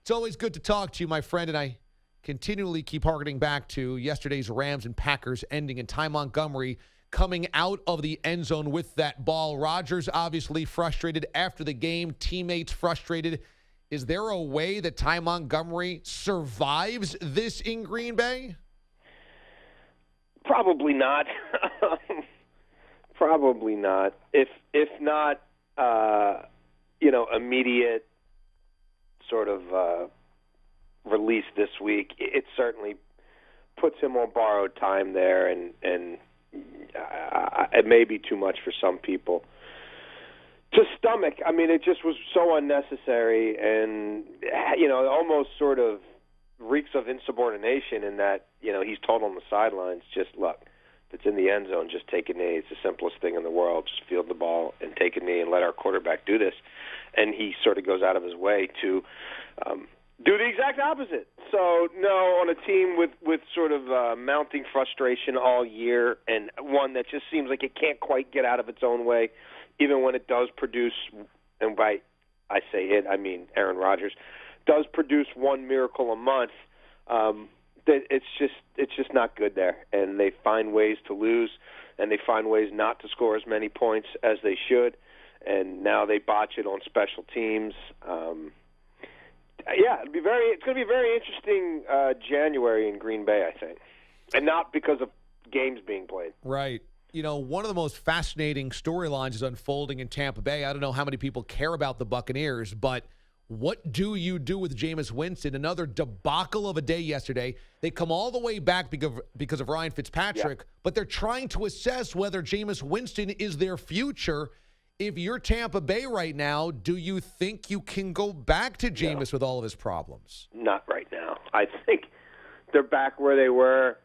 It's always good to talk to you, my friend, and I continually keep harkening back to yesterday's Rams and Packers ending and Ty Montgomery coming out of the end zone with that ball. Rodgers obviously frustrated after the game, teammates frustrated. Is there a way that Ty Montgomery survives this in Green Bay? Probably not. Probably not. If not, immediate sort of release this week, it certainly puts him on borrowed time there, and it may be too much for some people to stomach. I mean, it just was so unnecessary, and it almost sort of reeks of insubordination in that he's told on the sidelines, just look, if it's in the end zone, just take a knee. It's the simplest thing in the world. Just field the ball and take a knee and let our quarterback do this. And he sort of goes out of his way to do the exact opposite. So, no, on a team with sort of mounting frustration all year, and one that just seems like it can't quite get out of its own way, even when it does produce, and by I say it, I mean Aaron Rodgers, does produce one miracle a month, it's just not good there. And they find ways to lose, and they find ways not to score as many points as they should. And now they botch it on special teams. It's going to be a very interesting January in Green Bay, I think, and not because of games being played. Right. One of the most fascinating storylines is unfolding in Tampa Bay. I don't know how many people care about the Buccaneers, but what do you do with Jameis Winston? Another debacle of a day yesterday. They come all the way back because of Ryan Fitzpatrick, but they're trying to assess whether Jameis Winston is their future. If you're Tampa Bay right now, do you think you can go back to Jameis with all of his problems? Not right now. I think they're back where they were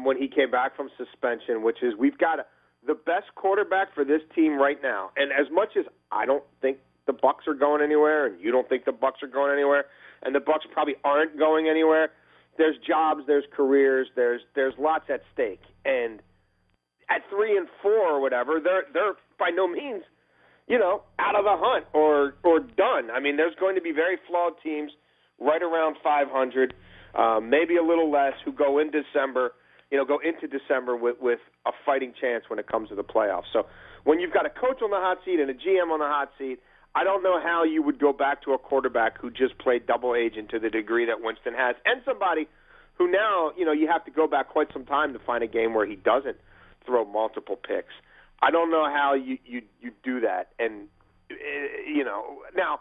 when he came back from suspension, which is we've got the best quarterback for this team right now. And as much as I don't think the Bucs are going anywhere, and you don't think the Bucs are going anywhere, and the Bucs probably aren't going anywhere, there's jobs, there's careers, there's lots at stake. And at 3-4 or whatever, they're by no means, out of the hunt or done. I mean, there's going to be very flawed teams right around 500, maybe a little less, who go into December with a fighting chance when it comes to the playoffs. So when you've got a coach on the hot seat and a GM on the hot seat, I don't know how you would go back to a quarterback who just played double agent to the degree that Winston has, and somebody who now, you have to go back quite some time to find a game where he doesn't throw multiple picks. I don't know how you do that. And, now,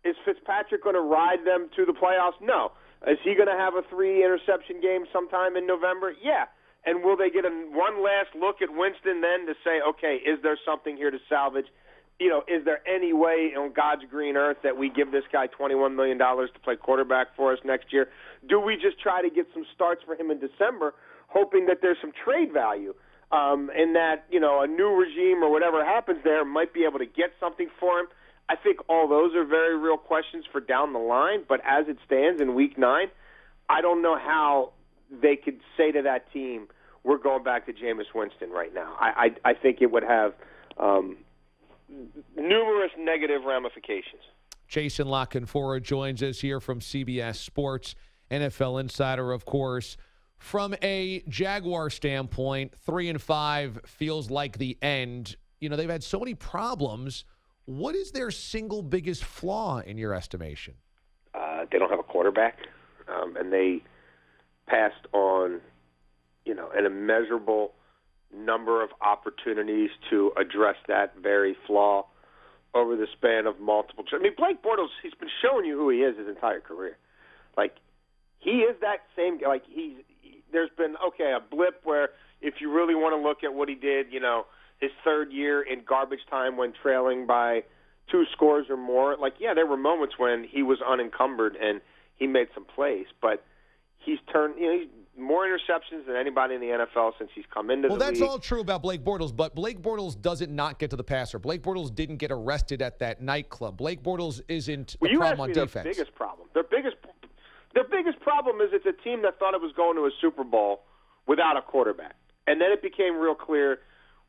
is Fitzpatrick going to ride them to the playoffs? No. Is he going to have a 3-interception game sometime in November? Yeah. And will they get one last look at Winston then to say, okay, is there something here to salvage? Is there any way on God's green earth that we give this guy $21 million to play quarterback for us next year? Do we just try to get some starts for him in December, hoping that there's some trade value? And that, a new regime or whatever happens there might be able to get something for him. I think all those are very real questions for down the line, but as it stands in Week 9, I don't know how they could say to that team, we're going back to Jameis Winston right now. I think it would have numerous negative ramifications. Jason LaCanfora joins us here from CBS Sports, NFL insider, of course. From a Jaguar standpoint, 3-5 feels like the end. They've had so many problems. What is their single biggest flaw in your estimation? They don't have a quarterback, and they passed on, an immeasurable number of opportunities to address that very flaw over the span of multiple. I mean, Blake Bortles, he's been showing you who he is his entire career. Like, he is that same guy. Like, there's been, a blip where if you really want to look at what he did, his third year in garbage time when trailing by 2 scores or more, there were moments when he was unencumbered and he made some plays, but he's turned, he's more interceptions than anybody in the NFL since he's come into the league. Well, that's all true about Blake Bortles, but Blake Bortles doesn't not get to the passer. Blake Bortles didn't get arrested at that nightclub. Blake Bortles isn't the problem on defense. Their biggest problem. Their biggest problem is it's a team that thought it was going to a Super Bowl without a quarterback. And then it became real clear,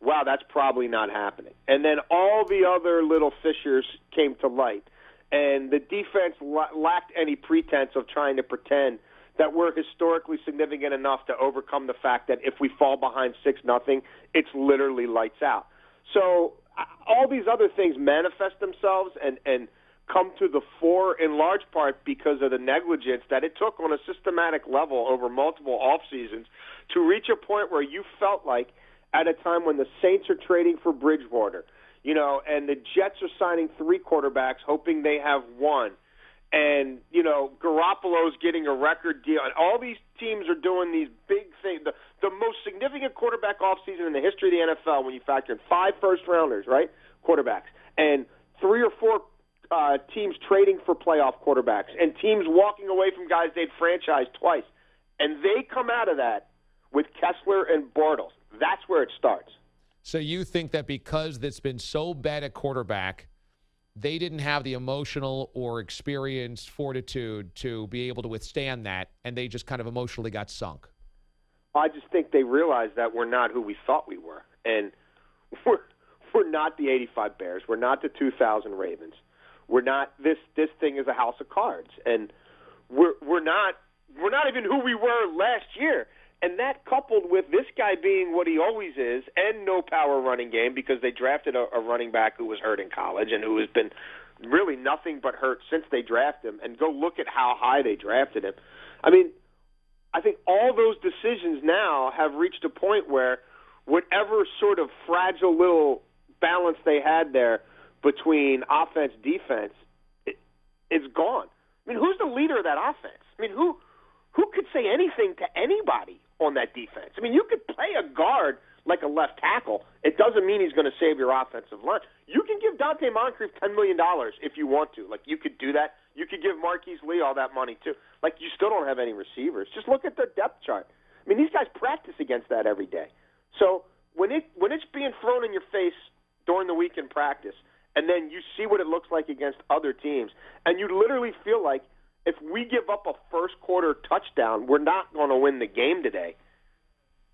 wow, that's probably not happening. And then all the other little fissures came to light. And the defense lacked any pretense of trying to pretend that we're historically significant enough to overcome the fact that if we fall behind 6-0, it's literally lights out. So all these other things manifest themselves and come to the fore in large part because of the negligence that it took on a systematic level over multiple off seasons to reach a point where you felt like at a time when the Saints are trading for Bridgewater, and the Jets are signing 3 quarterbacks hoping they have one, and, Garoppolo's getting a record deal, and all these teams are doing these big things. The most significant quarterback offseason in the history of the NFL when you factor in 5 first-rounders, right, quarterbacks, and 3 or 4 teams trading for playoff quarterbacks, and teams walking away from guys they'd franchised twice. And they come out of that with Kessler and Bortles. That's where it starts. So you think that because it's been so bad at quarterback, they didn't have the emotional or experience fortitude to be able to withstand that, and they just kind of emotionally got sunk? I just think they realized that we're not who we thought we were. And we're not the 85 Bears. We're not the 2000 Ravens. We're not this thing is a house of cards. And we're not even who we were last year. And that coupled with this guy being what he always is and no power running game because they drafted a running back who was hurt in college and who has been really nothing but hurt since they drafted him. And go look at how high they drafted him. I mean, I think all those decisions now have reached a point where whatever sort of fragile little balance they had there between offense, defense, it's gone. I mean, who's the leader of that offense? I mean, who could say anything to anybody on that defense? I mean, you could play a guard like a left tackle. It doesn't mean he's going to save your offensive line. You can give Dante Moncrief $10 million if you want to. Like, you could do that. You could give Marquise Lee all that money, too. Like, you still don't have any receivers. Just look at their depth chart. I mean, these guys practice against that every day. So when it's being thrown in your face during the week in practice, and then you see what it looks like against other teams, and you literally feel like if we give up a first-quarter touchdown, we're not going to win the game today.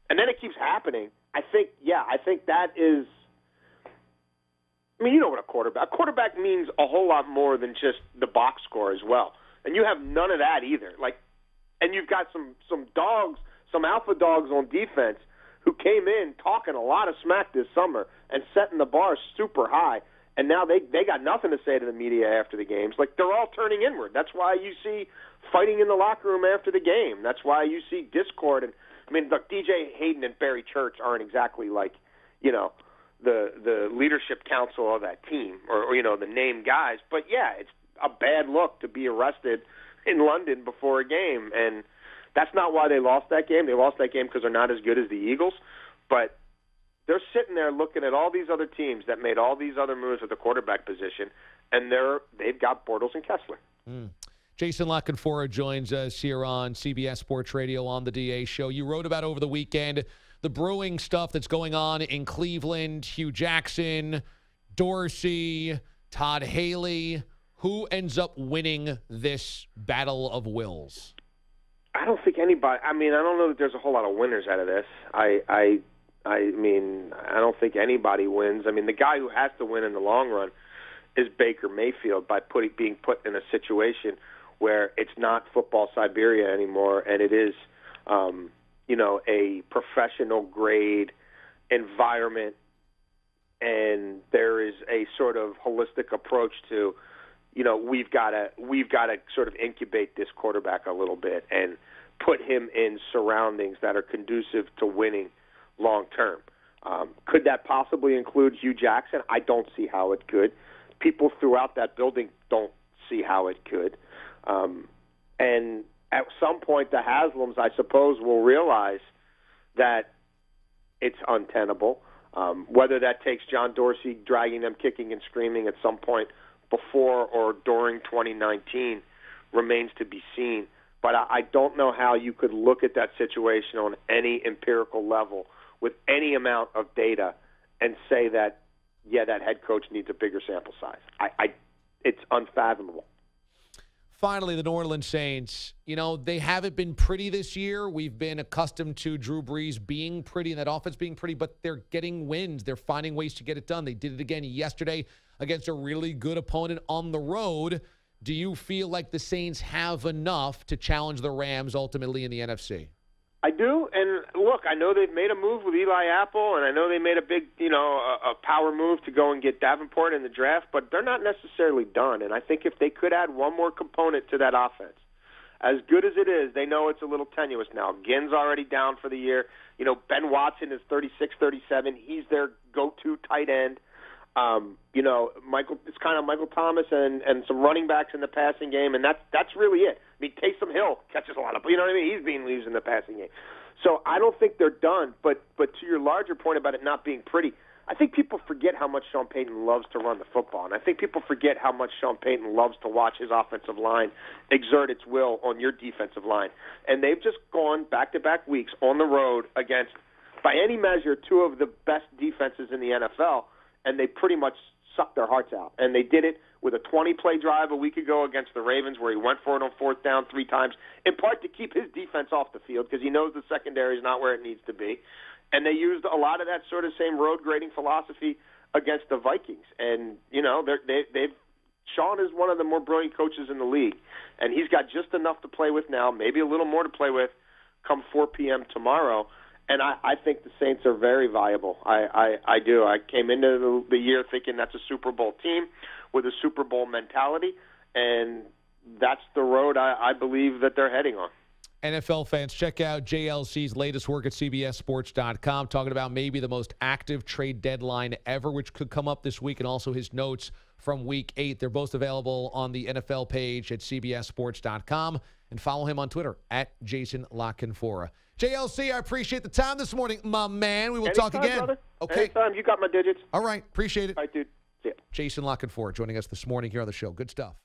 And then it keeps happening. I think that is – I mean, you know what a quarterback means a whole lot more than just the box score as well. And you have none of that either. Like, and you've got some dogs, some alpha dogs on defense who came in talking a lot of smack this summer and setting the bar super high. And now they got nothing to say to the media after the games. Like, they're all turning inward. That's why you see fighting in the locker room after the game. That's why you see discord. And I mean, look, DJ Hayden and Barry Church aren't exactly like, the leadership council of that team or the named guys. But, yeah, it's a bad look to be arrested in London before a game. And that's not why they lost that game. They lost that game because they're not as good as the Eagles. But they're sitting there looking at all these other teams that made all these other moves at the quarterback position, and they've got Bortles and Kessler. Jason LaCanfora joins us here on CBS Sports Radio on the DA Show. You wrote about over the weekend the brewing stuff that's going on in Cleveland, Hugh Jackson, Dorsey, Todd Haley. Who ends up winning this battle of wills? I don't think anybody – I mean, I don't know that there's a whole lot of winners out of this. I mean, I don't think anybody wins. I mean, the guy who has to win in the long run is Baker Mayfield by being put in a situation where it's not football Siberia anymore, and it is, a professional-grade environment, and there is a sort of holistic approach to, we've got to sort of incubate this quarterback a little bit and put him in surroundings that are conducive to winning long term. Could that possibly include Hugh Jackson? I don't see how it could. People throughout that building don't see how it could. And at some point, the Haslams, I suppose, will realize that it's untenable. Whether that takes John Dorsey dragging them kicking and screaming at some point before or during 2019 remains to be seen. But I don't know how you could look at that situation on any empirical level with any amount of data and say that, that head coach needs a bigger sample size. It's unfathomable. Finally, the New Orleans Saints, they haven't been pretty this year. We've been accustomed to Drew Brees being pretty and that offense being pretty, but they're getting wins. They're finding ways to get it done. They did it again yesterday against a really good opponent on the road. Do you feel like the Saints have enough to challenge the Rams ultimately in the NFC? I do, and look, I know they've made a move with Eli Apple, and I know they made a big, a power move to go and get Davenport in the draft, but they're not necessarily done, and I think if they could add one more component to that offense, as good as it is, they know it's a little tenuous now. Ginn's already down for the year. Ben Watson is 36, 37. He's their go-to tight end. It's kind of Michael Thomas and some running backs in the passing game, and that's really it. I mean, Taysom Hill catches a lot of, He's being used in the passing game. So I don't think they're done, but to your larger point about it not being pretty, I think people forget how much Sean Payton loves to run the football, and I think people forget how much Sean Payton loves to watch his offensive line exert its will on your defensive line. And they've just gone back-to-back weeks on the road against, by any measure, two of the best defenses in the NFL, and they pretty much sucked their hearts out. And they did it with a 20-play drive a week ago against the Ravens where he went for it on fourth down 3 times, in part to keep his defense off the field because he knows the secondary is not where it needs to be. And they used a lot of that sort of same road grading philosophy against the Vikings. And, Sean is one of the more brilliant coaches in the league, and he's got just enough to play with now, maybe a little more to play with come 4 p.m. tomorrow. And I think the Saints are very viable. I do. I came into the year thinking that's a Super Bowl team with a Super Bowl mentality, and that's the road I believe that they're heading on. NFL fans, check out JLC's latest work at CBSSports.com, talking about maybe the most active trade deadline ever, which could come up this week, and also his notes from Week 8. They're both available on the NFL page at CBSSports.com, and follow him on Twitter at Jason LaCanfora. JLC, I appreciate the time this morning, my man. We will talk again. Brother. Okay. Anytime. You got my digits. All right. Appreciate it. All right, dude. See ya. Jason LaCanfora joining us this morning here on the show. Good stuff.